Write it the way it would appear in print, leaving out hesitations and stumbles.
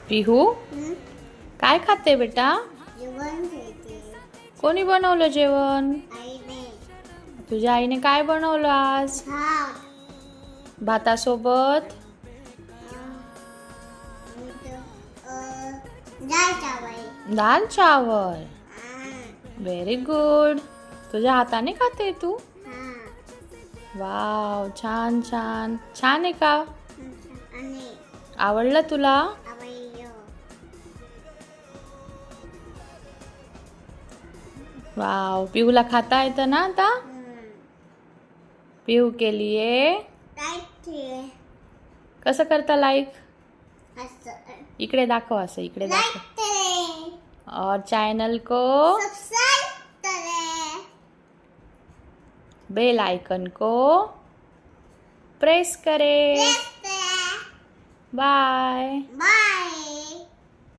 पिहू काय खाते बेटा? जेवण खाते. कोणी बनवलं जेवण? आईने. तुझ्या आईने काय बनवलं आज? भात. भातासोबत डाळ चावल. दाल चावल. हा. Very good. तुझ्या हाताने खाते तू? हा. वाव, छान छान. छान आहे का? आणि आवडलं तुला? आवडलं. वाव, पिहूला खाता येतं ना आता? पिहू के लिए काय कसं करता लाईक? असं इकडे दाखव, असं इकडे दाखव. और चैनल को सब्सक्राइब करें. बेल आइकन को प्रेस करें. प्रेस करें. बाय.